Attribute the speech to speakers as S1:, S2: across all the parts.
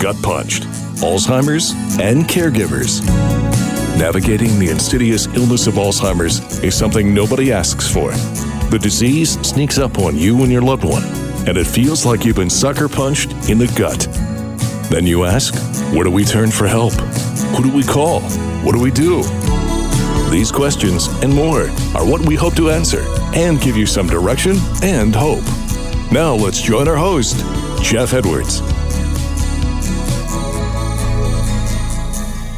S1: GutPunched, Alzheimer's and Caregivers. Navigating the insidious illness of Alzheimer's is something nobody asks for. The disease sneaks up on you and your loved one, and it feels like you've been sucker punched in the gut. Then you ask, where do we turn for help? Who do we call? What do we do? These questions and more are what we hope to answer and give you some direction and hope. Now let's join our host, Jeff Edwards.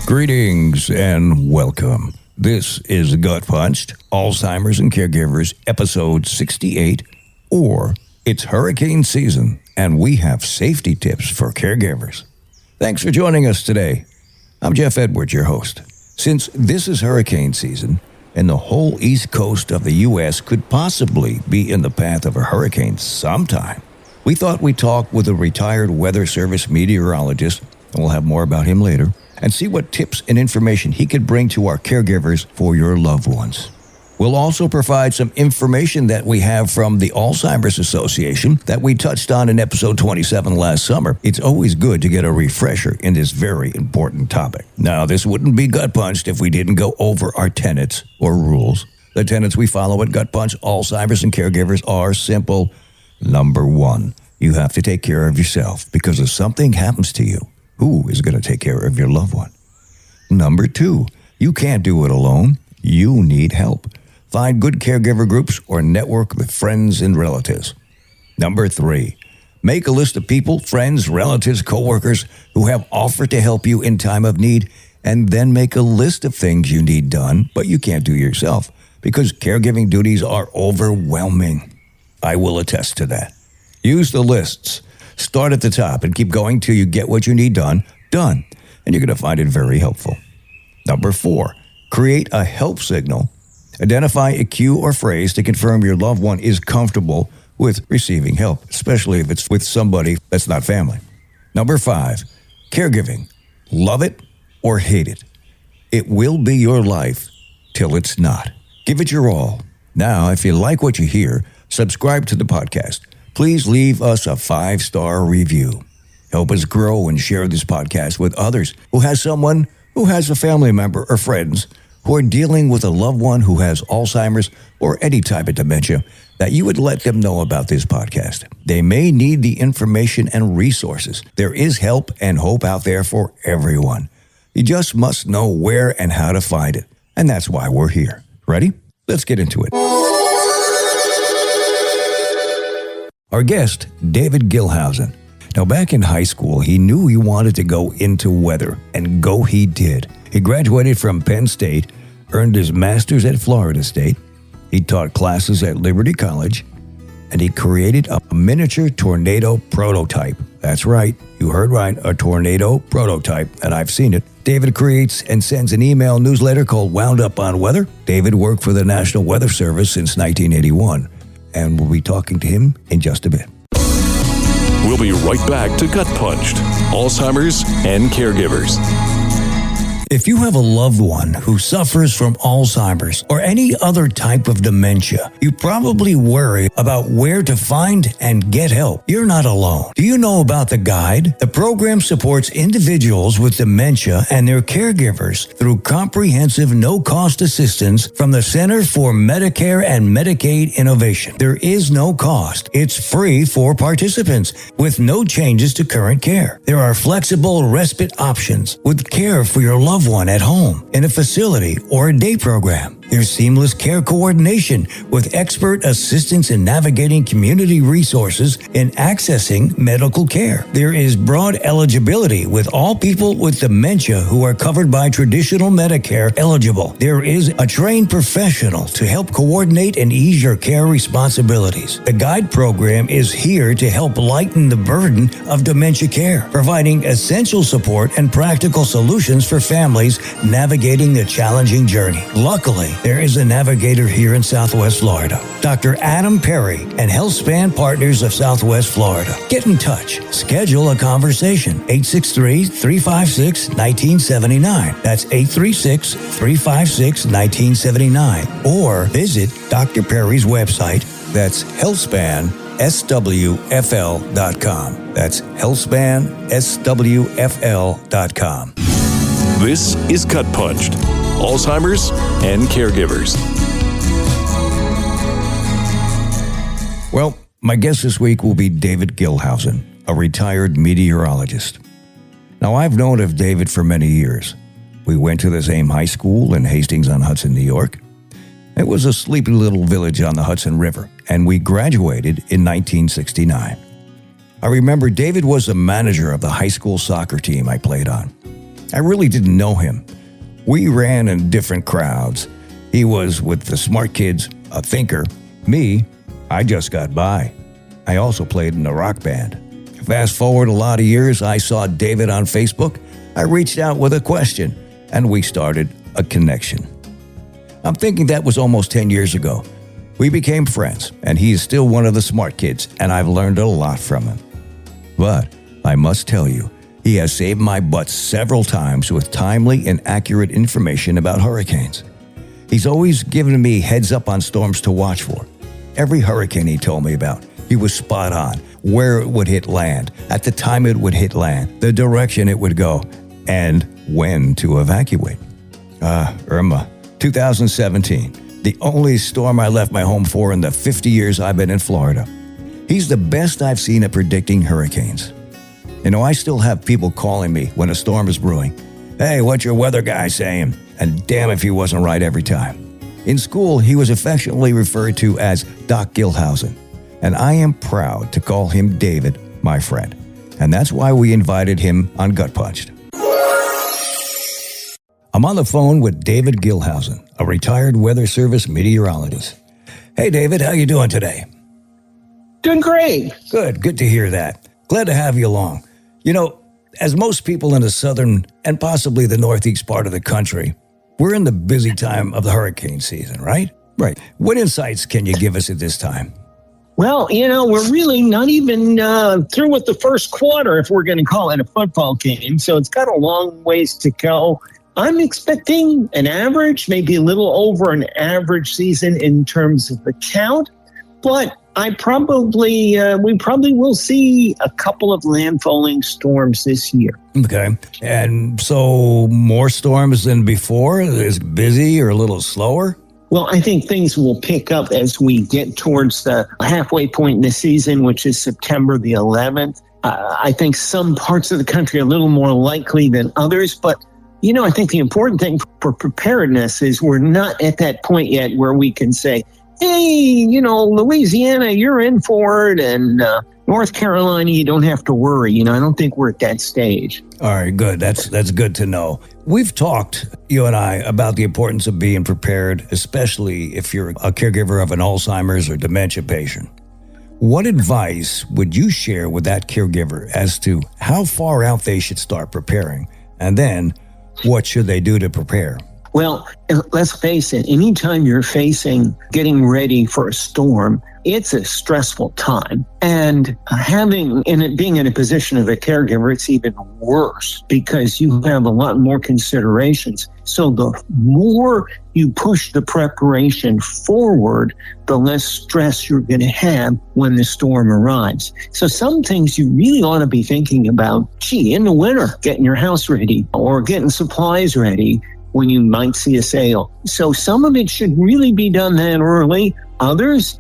S2: Greetings and welcome. This is GutPunched, Alzheimer's and Caregivers, episode 68, or it's hurricane season, and we have safety tips for caregivers. Thanks for joining us today. I'm Jeff Edwards, your host. Since this is hurricane season, and the whole east coast of the U.S. could possibly be in the path of a hurricane sometime, we thought we'd talk with a retired Weather Service Meteorologist, and we'll have more about him later, and see what tips and information he could bring to our caregivers for your loved ones. We'll also provide some information that we have from the Alzheimer's Association that we touched on in episode 27 last summer. It's always good to get a refresher in this very important topic. Now, this wouldn't be GutPunched if we didn't go over our tenets or rules. The tenets we follow at GutPunched, Alzheimer's and Caregivers are simple. Number one, you have to take care of yourself, because if something happens to you, who is going to take care of your loved one? Number two, you can't do it alone. You need help. Find good caregiver groups or network with friends and relatives. Number three, make a list of people, friends, relatives, coworkers who have offered to help you in time of need, and then make a list of things you need done, but you can't do yourself because caregiving duties are overwhelming. I will attest to that. Use the lists. Start at the top and keep going till you get what you need done, and you're going to find it very helpful. Number four, create a help signal. Identify a cue or phrase to confirm your loved one is comfortable with receiving help, especially if it's with somebody that's not family. Number five, caregiving. Love it or hate it. It will be your life till it's not. Give it your all. Now, if you like what you hear, subscribe to the podcast. Please leave us a 5-star review. Help us grow and share this podcast with others who has someone who has a family member or friends who are dealing with a loved one who has Alzheimer's or any type of dementia, that you would let them know about this podcast. They may need the information and resources. There is help and hope out there for everyone. You just must know where and how to find it. And that's why we're here. Ready? Let's get into it. Our guest, David Gilhousen. Now, back in high school, he knew he wanted to go into weather, and go he did. He graduated from Penn State, earned his master's at Florida State. He taught classes at Liberty College, and he created a miniature tornado prototype. That's right, you heard right, a tornado prototype, and I've seen it. David creates and sends an email newsletter called Wound Up on Weather. David worked for the National Weather Service since 1981, and we'll be talking to him in just a bit.
S1: We'll be right back to GutPunched, Alzheimer's and Caregivers.
S2: If you have a loved one who suffers from Alzheimer's or any other type of dementia, you probably worry about where to find and get help. You're not alone. Do you know about the Guide? The program supports individuals with dementia and their caregivers through comprehensive no-cost assistance from the Center for Medicare and Medicaid Innovation. There is no cost. It's free for participants with no changes to current care. There are flexible respite options with care for your loved one at home, in a facility, or a day program. There's seamless care coordination with expert assistance in navigating community resources and accessing medical care. There is broad eligibility with all people with dementia who are covered by traditional Medicare eligible. There is a trained professional to help coordinate and ease your care responsibilities. The Guide program is here to help lighten the burden of dementia care, providing essential support and practical solutions for families navigating the challenging journey. Luckily, there is a navigator here in Southwest Florida, Dr. Adam Perry and HealthSpan Partners of Southwest Florida. Get in touch. Schedule a conversation. 863-356-1979. That's 836-356-1979. Or visit Dr. Perry's website. That's HealthSpan.com. healthspanswfl.com. That's healthspanswfl.com.
S1: This is GutPunched, Alzheimer's and Caregivers.
S2: Well, my guest this week will be David Gilhousen, a retired meteorologist. Now, I've known of David for many years. We went to the same high school in Hastings-on-Hudson, New York. It was a sleepy little village on the Hudson River, and we graduated in 1969. I remember David was the manager of the high school soccer team I played on. I really didn't know him. We ran in different crowds. He was with the smart kids, a thinker. Me, I just got by. I also played in a rock band. Fast forward a lot of years, I saw David on Facebook. I reached out with a question, and we started a connection. I'm thinking that was almost 10 years ago. We became friends, and he is still one of the smart kids, and I've learned a lot from him. But I must tell you, he has saved my butt several times with timely and accurate information about hurricanes. He's always given me heads up on storms to watch for. Every hurricane he told me about, he was spot on. Where it would hit land, at the time it would hit land, the direction it would go, and when to evacuate. Irma, 2017, the only storm I left my home for in the 50 years I've been in Florida. He's the best I've seen at predicting hurricanes. You know, I still have people calling me when a storm is brewing. Hey, what's your weather guy saying? And damn if he wasn't right every time. In school, he was affectionately referred to as Doc Gilhousen, and I am proud to call him David, my friend. And that's why we invited him on GutPunched. I'm on the phone with David Gilhousen, a retired Weather Service Meteorologist. Hey, David, how you doing today?
S3: Doing great.
S2: Good to hear that. Glad to have you along. You know, as most people in the southern and possibly the northeast part of the country, we're in the busy time of the hurricane season, right? Right. What insights can you give us at this time?
S3: Well, you know, we're really not even through with the first quarter, if we're going to call it a football game. So it's got a long ways to go. I'm expecting an average, maybe a little over an average season in terms of the count. But we probably will see a couple of landfalling storms this year.
S2: Okay. And so more storms than before? Is it busy or a little slower?
S3: Well, I think things will pick up as we get towards the halfway point in the season, which is September the 11th. I think some parts of the country are a little more likely than others. But, you know, I think the important thing for preparedness is we're not at that point yet where we can say, hey, you know, Louisiana, you're in for it, and North Carolina, you don't have to worry. You know, I don't think we're at that stage.
S2: All right, good. That's good to know. We've talked, you and I, about the importance of being prepared, especially if you're a caregiver of an Alzheimer's or dementia patient. What advice would you share with that caregiver as to how far out they should start preparing? And then, what should they do to prepare?
S3: Well, let's face it, anytime you're getting ready for a storm, it's a stressful time. And being in a position of a caregiver, it's even worse because you have a lot more considerations. So the more you push the preparation forward, the less stress you're going to have when the storm arrives. So some things you really ought to be thinking about, in the winter, getting your house ready or getting supplies ready when you might see a sail. So some of it should really be done that early. Others,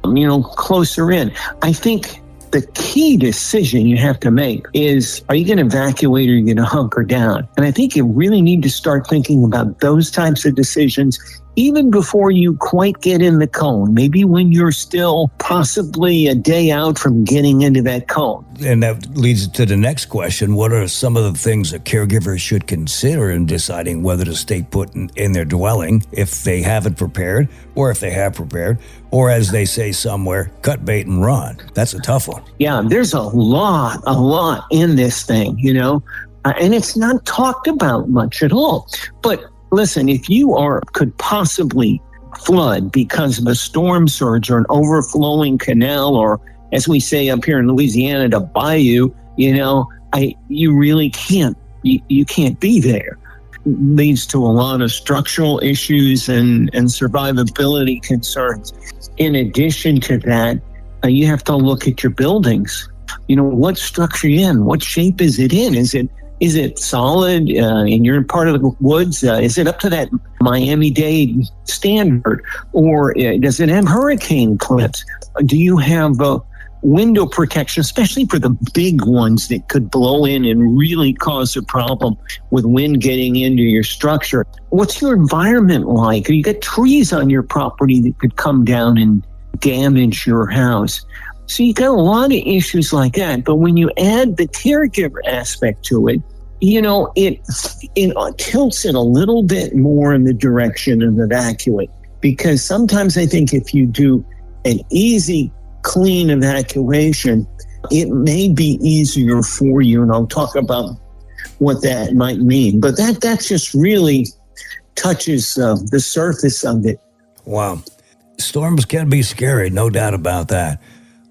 S3: closer in. I think the key decision you have to make is, are you going to evacuate or are you going to hunker down? And I think you really need to start thinking about those types of decisions even before you quite get in the cone, maybe when you're still possibly a day out from getting into that cone.
S2: And that leads to the next question. What are some of the things that caregivers should consider in deciding whether to stay put in their dwelling if they haven't prepared, or if they have prepared, or as they say somewhere, cut bait and run? That's a tough one.
S3: Yeah, there's a lot in this thing, and it's not talked about much at all. But listen, if you could possibly flood because of a storm surge or an overflowing canal, or as we say up here in Louisiana, to bayou, you really can't. You can't be there. It leads to a lot of structural issues and survivability concerns. In addition to that, you have to look at your buildings. What structure you're in, what shape is it in? Is it solid and you're in part of the woods? Is it up to that Miami-Dade standard? Or does it have hurricane clips? Do you have window protection, especially for the big ones that could blow in and really cause a problem with wind getting into your structure? What's your environment like? You got trees on your property that could come down and damage your house. So you got a lot of issues like that. But when you add the caregiver aspect to it, it tilts it a little bit more in the direction of evacuate. Because sometimes I think if you do an easy, clean evacuation, it may be easier for you. And I'll talk about what that might mean. But that just really touches the surface of it.
S2: Wow. Storms can be scary, no doubt about that.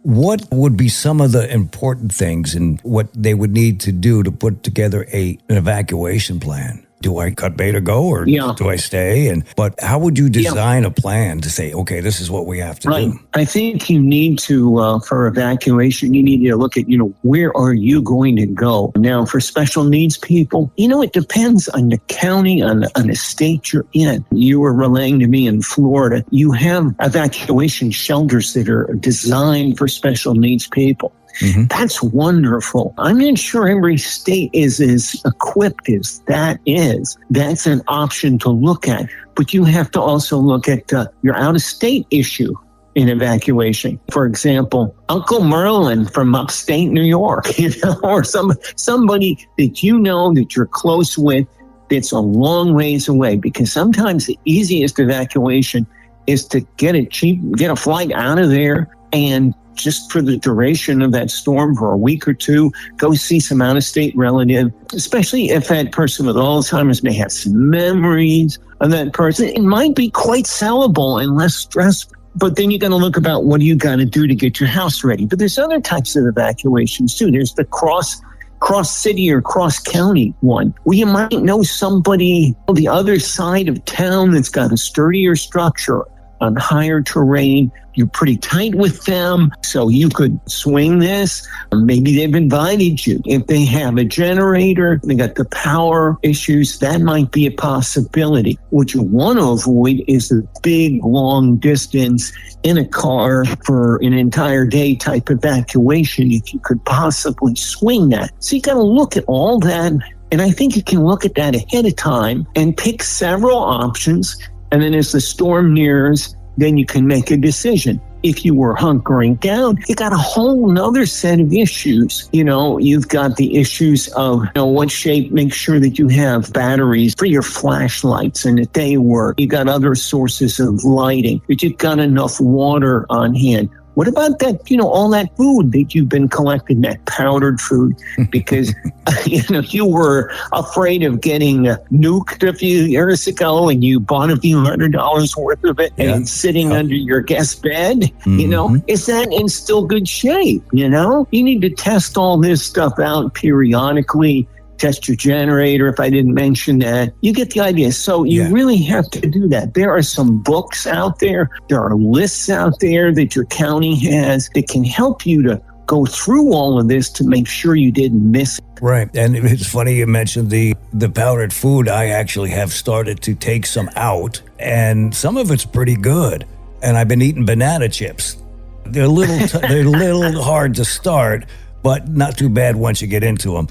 S2: What would be some of the important things and what they would need to do to put together an evacuation plan? Do I cut bait or go, or do I stay? But how would you design a plan to say, okay, this is what we have to do?
S3: I think you need to, for evacuation, you need to look at, where are you going to go? Now, for special needs people, it depends on the county, on the state you're in. You were relaying to me in Florida, you have evacuation shelters that are designed for special needs people. Mm-hmm. That's wonderful. I'm not sure every state is as equipped as that is. That's an option to look at. But you have to also look at your out-of-state issue in evacuation. For example, Uncle Merlin from upstate New York, or somebody that that you're close with that's a long ways away. Because sometimes the easiest evacuation is to get a flight out of there and just for the duration of that storm for a week or two, go see some out-of-state relative, especially if that person with Alzheimer's may have some memories of that person. It might be quite sellable and less stressful. But then you got to look about what do you got to do to get your house ready. But there's other types of evacuations too. There's the cross-city or cross-county one, where you might know somebody on the other side of town that's got a sturdier structure on higher terrain. You're pretty tight with them, so you could swing this. Maybe they've invited you. If they have a generator, they got the power issues, that might be a possibility. What you want to avoid is a big, long distance in a car for an entire day type evacuation, if you could possibly swing that. So you got to look at all that, and I think you can look at that ahead of time and pick several options. And then as the storm nears, then you can make a decision. If you were hunkering down, you got a whole nother set of issues. You've got the issues of what shape, make sure that you have batteries for your flashlights and that they work. You got other sources of lighting, that you've got enough water on hand. What about that, all that food that you've been collecting, that powdered food? Because, you were afraid of getting nuked a few years ago and you bought a few $100 worth of it and it's sitting under your guest bed. Mm-hmm. Is that in still good shape? You need to test all this stuff out periodically. Test your generator, if I didn't mention that. You get the idea. So you really have to do that. There are some books out there. There are lists out there that your county has that can help you to go through all of this to make sure you didn't miss it.
S2: Right. And it's funny you mentioned the powdered food. I actually have started to take some out, and some of it's pretty good. And I've been eating banana chips. They're a little hard to start, but not too bad once you get into them.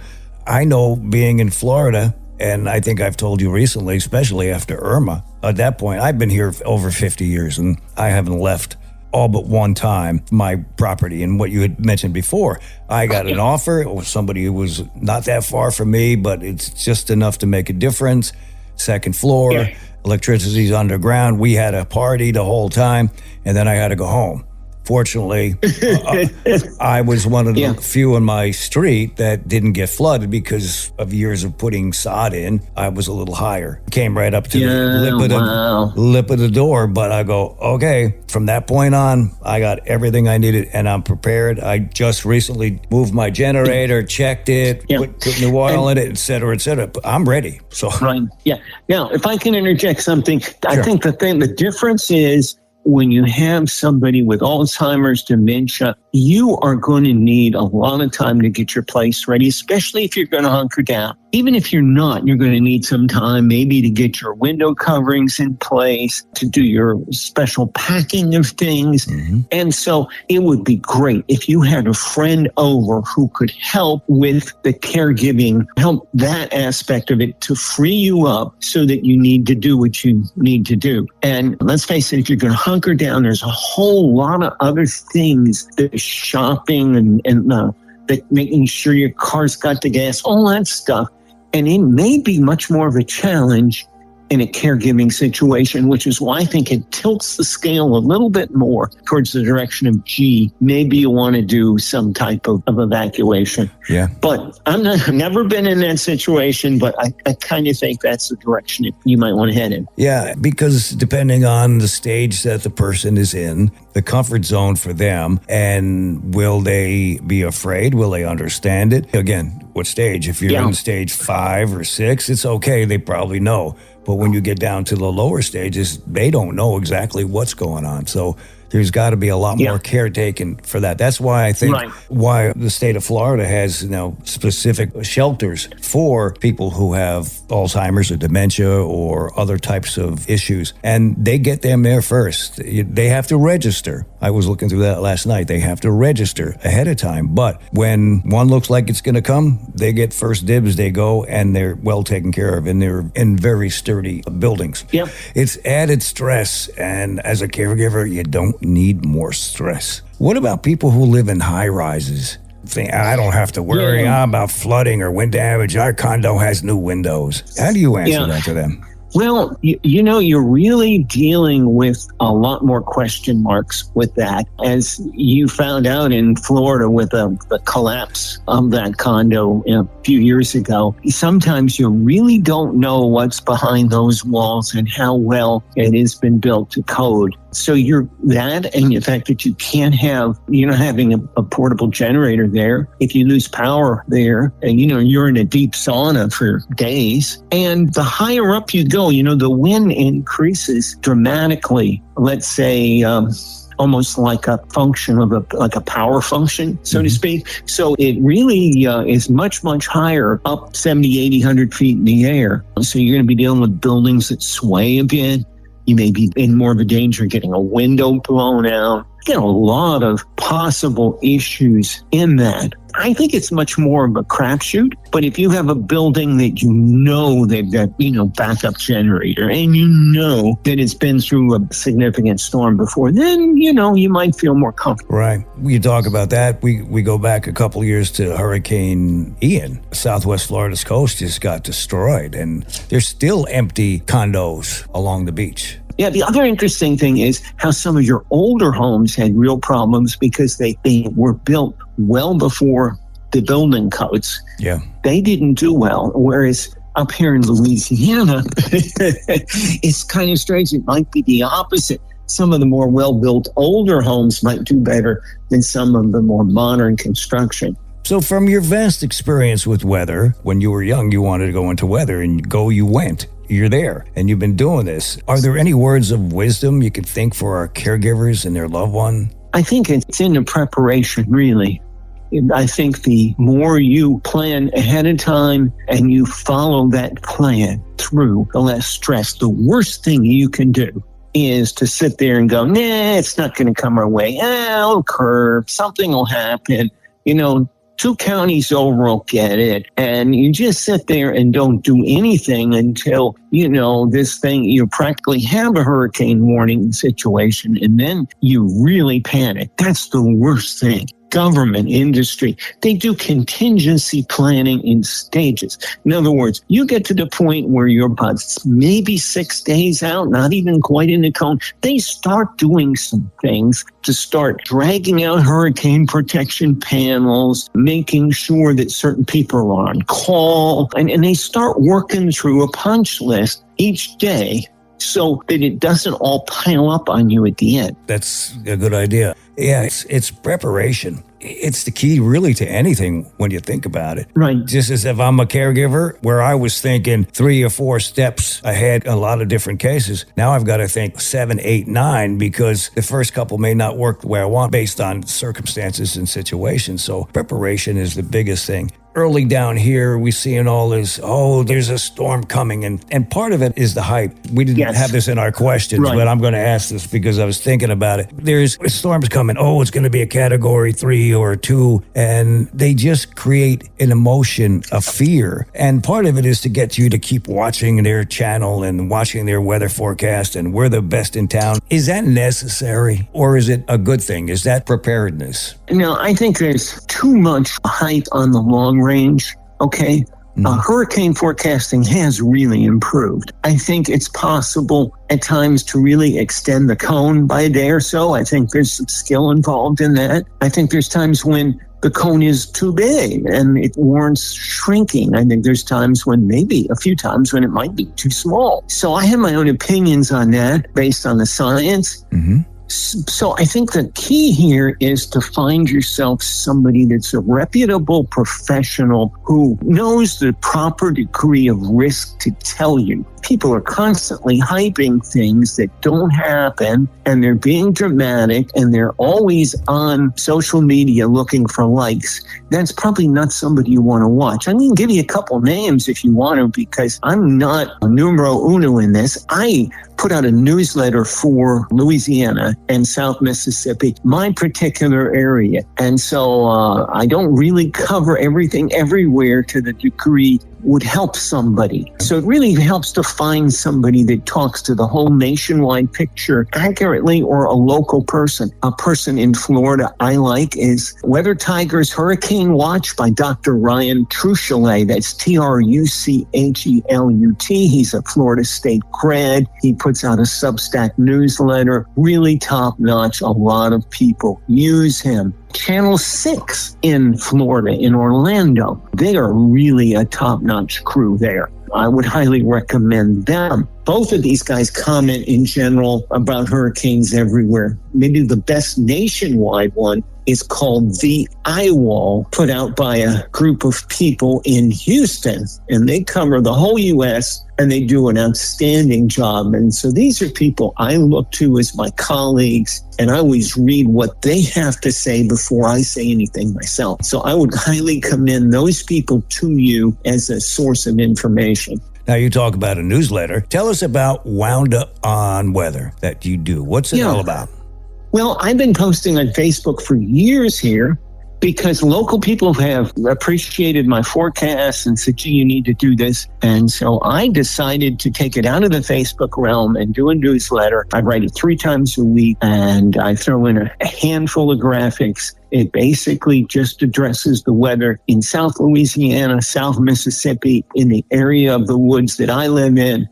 S2: I know, being in Florida, and I think I've told you recently, especially after Irma, at that point, I've been here over 50 years, and I haven't left all but one time my property. And what you had mentioned before, I got an offer. It was somebody who was not that far from me, but it's just enough to make a difference. Second floor, electricity's underground. We had a party the whole time, and then I had to go home. Fortunately, I was one of the few in my street that didn't get flooded because of years of putting sod in. I was a little higher. Came right up to the lip of the door, but I go, okay, from that point on, I got everything I needed and I'm prepared. I just recently moved my generator, checked it, put new oil in it, et cetera, but I'm ready. So
S3: Right. Yeah. Now, if I can interject something, I think the difference is when you have somebody with Alzheimer's, dementia, you are going to need a lot of time to get your place ready, especially if you're going to hunker down. Even if you're not, you're going to need some time maybe to get your window coverings in place, to do your special packing of things. Mm-hmm. And so it would be great if you had a friend over who could help with the caregiving, help that aspect of it to free you up so that you need to do what you need to do. And let's face it, if you're going to hunker down, there's a whole lot of other things, the shopping and making sure your car's got the gas, all that stuff. And it may be much more of a challenge in a caregiving situation, which is why I think it tilts the scale a little bit more towards the direction of, maybe you want to do some type of evacuation.
S2: Yeah.
S3: But I've never been in that situation, but I kind of think that's the direction you might want to head in.
S2: Yeah, because depending on the stage that the person is in, the comfort zone for them, and will they be afraid? Will they understand it? Again, what stage? If you're in stage 5 or 6, it's okay. They probably know. But when you get down to the lower stages, they don't know exactly what's going on. So there's got to be a lot more care taken for that. That's why I think why the state of Florida has specific shelters for people who have Alzheimer's or dementia or other types of issues. And they get them there first. They have to register. I was looking through that last night. They have to register ahead of time. But when one looks like it's going to come, they get first dibs. They go and they're well taken care of, and they're in very sturdy buildings.
S3: Yep.
S2: It's added stress. And as a caregiver, you don't need more stress. What about people who live in high rises? Think, I don't have to worry about flooding or wind damage. Our condo has new windows. How do you answer that to them?
S3: Well, you're really dealing with a lot more question marks with that. As you found out in Florida with the collapse of that condo a few years ago, sometimes you really don't know what's behind those walls and how well it has been built to code. So you're that, and the fact that you can't have, having a portable generator there. If you lose power there, and you're in a deep sauna for days. And the higher up you go, the wind increases dramatically. Let's say, almost like a function of a power function, so to speak. So it really is much, much higher, up 70, 80, 100 feet in the air. So you're going to be dealing with buildings that sway a bit. You may be in more of a danger of getting a window blown out. You get a lot of possible issues in that. I think it's much more of a crapshoot. But if you have a building that they've got, backup generator, and that it's been through a significant storm before, then, you might feel more comfortable.
S2: Right. You talk about that. We go back a couple of years to Hurricane Ian. Southwest Florida's coast just got destroyed, and there's still empty condos along the beach.
S3: Yeah, the other interesting thing is how some of your older homes had real problems because they were built well before the building codes.
S2: Yeah.
S3: They didn't do well, whereas up here in Louisiana, it's kind of strange. It might be the opposite. Some of the more well-built older homes might do better than some of the more modern construction.
S2: So from your vast experience with weather, when you were young, you wanted to go into weather, and you went. You're there, and you've been doing this. Are there any words of wisdom you could think for our caregivers and their loved one?
S3: I think it's in the preparation, really. I think the more you plan ahead of time and you follow that plan through, the less stress. The worst thing you can do is to sit there and go, it's not going to come our way. It'll curve. Something will happen. 2 counties over will get it. And you just sit there and don't do anything until, you practically have a hurricane warning situation. And then you really panic. That's the worst thing. Government, industry, they do contingency planning in stages. In other words, you get to the point where you're about maybe 6 days out, not even quite in the cone. They start doing some things to start dragging out hurricane protection panels, making sure that certain people are on call, and they start working through a punch list each day so that it doesn't all pile up on you at the end.
S2: That's a good idea. Yeah, it's preparation. It's the key really to anything when you think about it.
S3: Right.
S2: Just as if I'm a caregiver, where I was thinking 3 or 4 steps ahead in a lot of different cases, now I've got to think 7, 8, 9, because the first couple may not work the way I want based on circumstances and situations. So preparation is the biggest thing. Early down here, we seeing all this, there's a storm coming. And part of it is the hype. We didn't have this in our questions, but I'm going to ask this because I was thinking about it. There's storms coming. It's going to be a category 3 or 2. And they just create an emotion of fear. And part of it is to get you to keep watching their channel and watching their weather forecast and we're the best in town. Is that necessary or is it a good thing? Is that preparedness?
S3: No, I think there's too much hype on the long range. Okay. Hurricane forecasting has really improved. I think it's possible at times to really extend the cone by a day or so. I think there's some skill involved in that. I think there's times when the cone is too big and it warrants shrinking. I think there's times when maybe a few times when it might be too small. So I have my own opinions on that based on the science. So I think the key here is to find yourself somebody that's a reputable professional who knows the proper degree of risk to tell you. People are constantly hyping things that don't happen, and they're being dramatic, and they're always on social media looking for likes. That's probably not somebody you want to watch. I can give you a couple names if you want to, because I'm not a numero uno in this. I put out a newsletter for Louisiana and South Mississippi, my particular area. And so I don't really cover everything everywhere to the degree would help somebody. So it really helps to find somebody that talks to the whole nationwide picture accurately, or a local person. A person in Florida I like is Weather Tigers Hurricane Watch by Dr. Ryan Truchelet. That's Truchelut. He's a Florida State grad. He puts out a Substack newsletter, really top-notch. A lot of people use him. Channel 6 in Florida, in Orlando, they are really a top-notch crew there. I would highly recommend them. Both of these guys comment in general about hurricanes everywhere. Maybe the best nationwide one is called The Eye Wall, put out by a group of people in Houston. And they cover the whole U.S. and they do an outstanding job. And so these are people I look to as my colleagues, and I always read what they have to say before I say anything myself. So I would highly commend those people to you as a source of information.
S2: Now, you talk about a newsletter. Tell us about Wound Up on Weather that you do. What's it all about?
S3: Well, I've been posting on Facebook for years here because local people have appreciated my forecasts and said, gee, you need to do this. And so I decided to take it out of the Facebook realm and do a newsletter. I write it 3 times a week, and I throw in a handful of graphics. It basically just addresses the weather in South Louisiana, South Mississippi, in the area of the woods that I live in.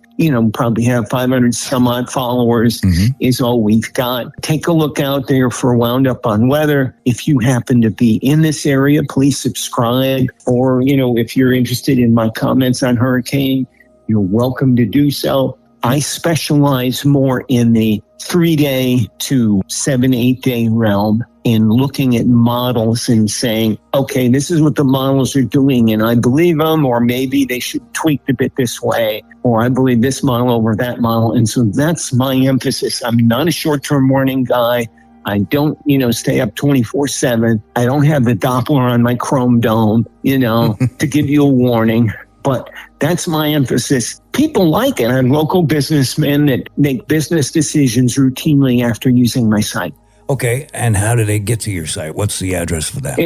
S3: Probably have 500 some odd followers is all we've got. Take a look out there for Wound Up on Weather. If you happen to be in this area, please subscribe. Or, if you're interested in my comments on hurricane, you're welcome to do so. I specialize more in the 3-day to 7-8 day realm in looking at models and saying, okay, this is what the models are doing and I believe them, or maybe they should tweak a bit this way, or I believe this model over that model. And so that's my emphasis. I'm not a short-term warning guy. I don't, stay up 24/7. I don't have the Doppler on my chrome dome, to give you a warning. But that's my emphasis. People like it. I'm local businessmen that make business decisions routinely after using my site.
S2: Okay, and how do they get to your site? What's the address for that?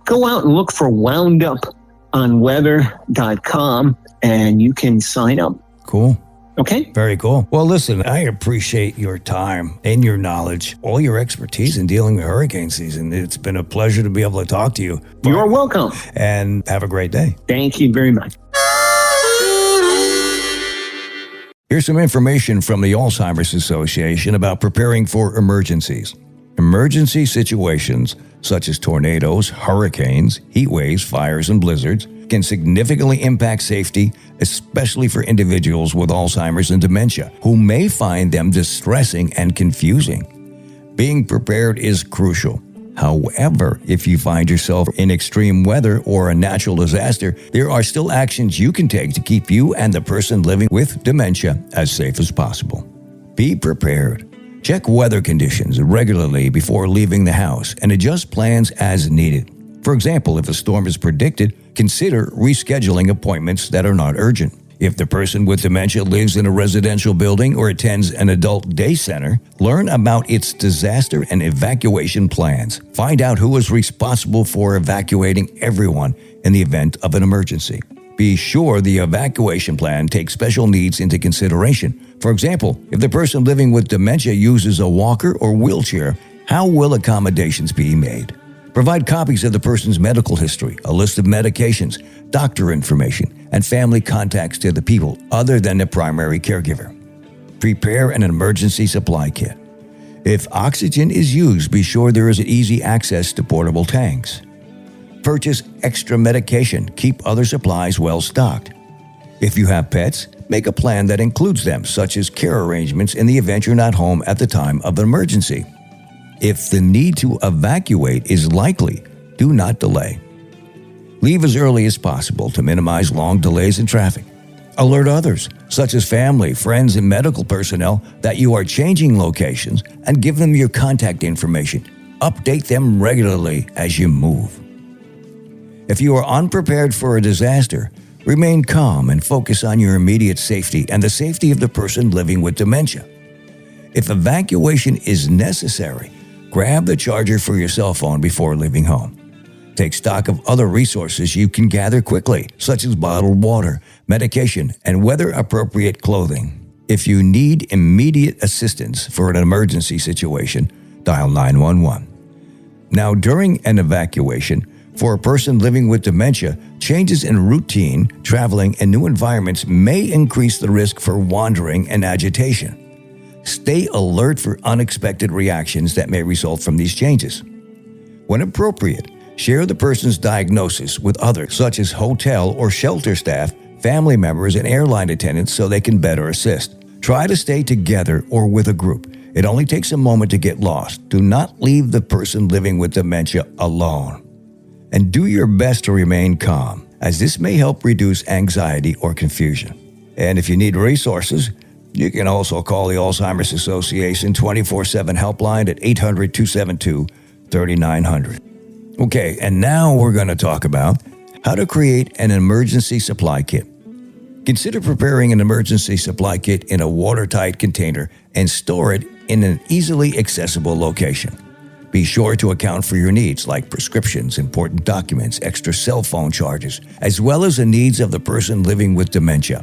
S3: Go out and look for wounduponweather.com, and you can sign up.
S2: Cool.
S3: Okay.
S2: Very cool. Well, listen, I appreciate your time and your knowledge, all your expertise in dealing with hurricane season. It's been a pleasure to be able to talk to you.
S3: You're welcome.
S2: And have a great day.
S3: Thank you very much.
S2: Here's some information from the Alzheimer's Association about preparing for emergencies. Emergency situations such as tornadoes, hurricanes, heat waves, fires, and blizzards can significantly impact safety, especially for individuals with Alzheimer's and dementia, who may find them distressing and confusing. Being prepared is crucial. However, if you find yourself in extreme weather or a natural disaster, there are still actions you can take to keep you and the person living with dementia as safe as possible. Be prepared. Check weather conditions regularly before leaving the house and adjust plans as needed. For example, if a storm is predicted, consider rescheduling appointments that are not urgent. If the person with dementia lives in a residential building or attends an adult day center, learn about its disaster and evacuation plans. Find out who is responsible for evacuating everyone in the event of an emergency. Be sure the evacuation plan takes special needs into consideration. For example, if the person living with dementia uses a walker or wheelchair, how will accommodations be made? Provide copies of the person's medical history, a list of medications, doctor information, and family contacts to the people other than the primary caregiver. Prepare an emergency supply kit. If oxygen is used, be sure there is easy access to portable tanks. Purchase extra medication. Keep other supplies well stocked. If you have pets, make a plan that includes them, such as care arrangements in the event you're not home at the time of an emergency. If the need to evacuate is likely, do not delay. Leave as early as possible to minimize long delays in traffic. Alert others, such as family, friends, and medical personnel, that you are changing locations and give them your contact information. Update them regularly as you move. If you are unprepared for a disaster, remain calm and focus on your immediate safety and the safety of the person living with dementia. If evacuation is necessary, grab the charger for your cell phone before leaving home. Take stock of other resources you can gather quickly, such as bottled water, medication, and weather-appropriate clothing. If you need immediate assistance for an emergency situation, dial 911. Now, during an evacuation, for a person living with dementia, changes in routine, traveling, and new environments may increase the risk for wandering and agitation. Stay alert for unexpected reactions that may result from these changes. When appropriate, share the person's diagnosis with others, such as hotel or shelter staff, family members, and airline attendants, so they can better assist. Try to stay together or with a group. It only takes a moment to get lost. Do not leave the person living with dementia alone. And do your best to remain calm, as this may help reduce anxiety or confusion. And if you need resources, you can also call the Alzheimer's Association 24/7 helpline at 800-272-3900. Okay, and now we're going to talk about how to create an emergency supply kit. Consider preparing an emergency supply kit in a watertight container and store it in an easily accessible location. Be sure to account for your needs like prescriptions, important documents, extra cell phone charges, as well as the needs of the person living with dementia.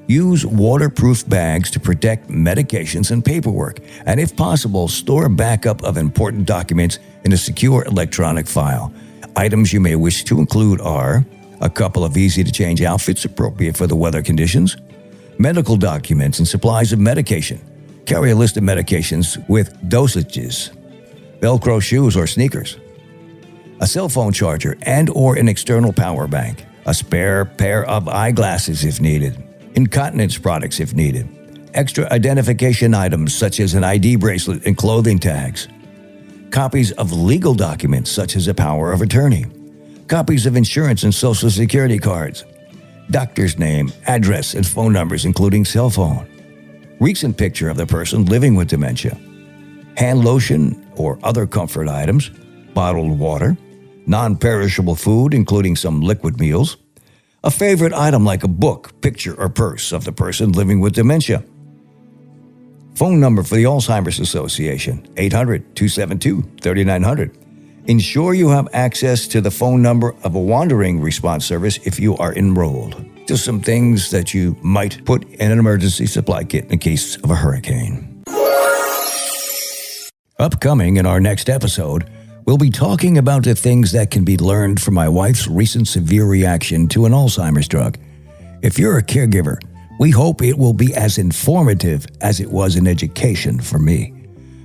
S2: Use waterproof bags to protect medications and paperwork, and if possible, store a backup of important documents in a secure electronic file. Items you may wish to include are a couple of easy-to-change outfits appropriate for the weather conditions, medical documents and supplies of medication. Carry a list of medications with dosages, Velcro shoes or sneakers, a cell phone charger and or an external power bank, a spare pair of eyeglasses if needed, incontinence products if needed, extra identification items such as an ID bracelet and clothing tags, copies of legal documents such as a power of attorney, copies of insurance and social security cards, doctor's name, address, and phone numbers including cell phone, recent picture of the person living with dementia, hand lotion or other comfort items, bottled water, non-perishable food including some liquid meals, a favorite item like a book, picture, or purse of the person living with dementia. Phone number for the Alzheimer's Association, 800-272-3900. Ensure you have access to the phone number of a wandering response service if you are enrolled. Just some things that you might put in an emergency supply kit in case of a hurricane. Upcoming in our next episode, we'll be talking about the things that can be learned from my wife's recent severe reaction to an Alzheimer's drug. If you're a caregiver, we hope it will be as informative as it was an education for me.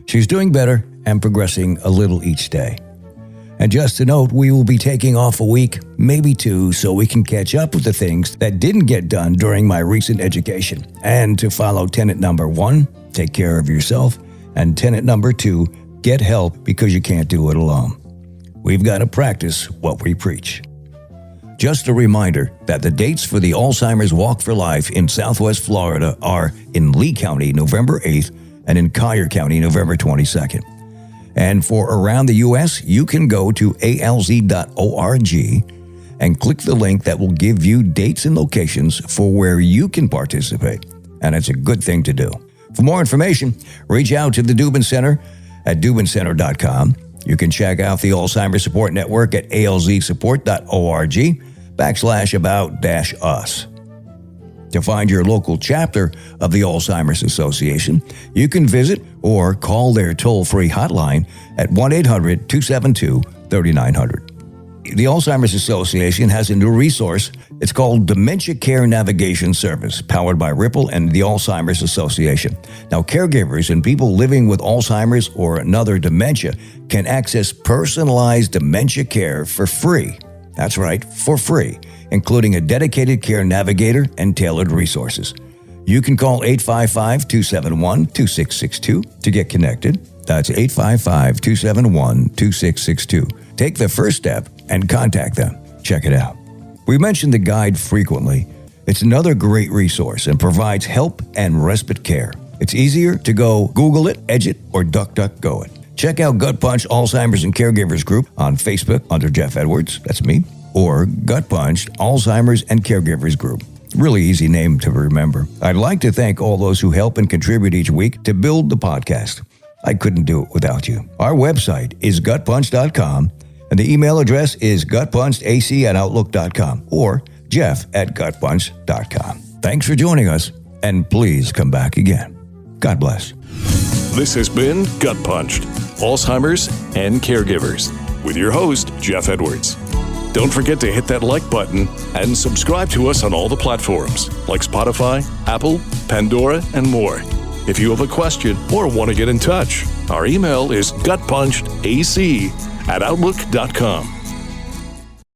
S2: She's doing better and progressing a little each day. And just to note, we will be taking off a week, maybe two, so we can catch up with the things that didn't get done during my recent education. And to follow tenet number 1, take care of yourself, and tenet number 2, get help because you can't do it alone. We've got to practice what we preach. Just a reminder that the dates for the Alzheimer's Walk for Life in Southwest Florida are in Lee County, November 8th, and in Collier County, November 22nd. And for around the U.S., you can go to alz.org and click the link that will give you dates and locations for where you can participate. And it's a good thing to do. For more information, reach out to the Dubin Center at dubincenter.com. You can check out the Alzheimer's Support Network at alzsupport.org/about-us. To find your local chapter of the Alzheimer's Association, you can visit or call their toll-free hotline at 1-800-272-3900. The Alzheimer's Association has a new resource. It's called Dementia Care Navigation Service, powered by Ripple and the Alzheimer's Association. Now, caregivers and people living with Alzheimer's or another dementia can access personalized dementia care for free. That's right, for free, including a dedicated care navigator and tailored resources. You can call 855-271-2662 to get connected. That's 855-271-2662. Take the first step and contact them. Check it out. We mention the guide frequently. It's another great resource and provides help and respite care. It's easier to go Google it, Edge it, or DuckDuckGo it. Check out GutPunched Alzheimer's and Caregivers group on Facebook under Jeff Edwards, that's me, or GutPunched Alzheimer's and Caregivers group. Really easy name to remember. I'd like to thank all those who help and contribute each week to build the podcast. I couldn't do it without you. Our website is gutpunched.com, and the email address is gutpunchedac@outlook.com or jeff@gutpunched.com. Thanks for joining us, and please come back again. God bless.
S1: This has been Gut Punched, Alzheimer's and Caregivers, with your host, Jeff Edwards. Don't forget to hit that like button and subscribe to us on all the platforms like Spotify, Apple, Pandora, and more. If you have a question or want to get in touch, our email is gutpunchedac@outlook.com.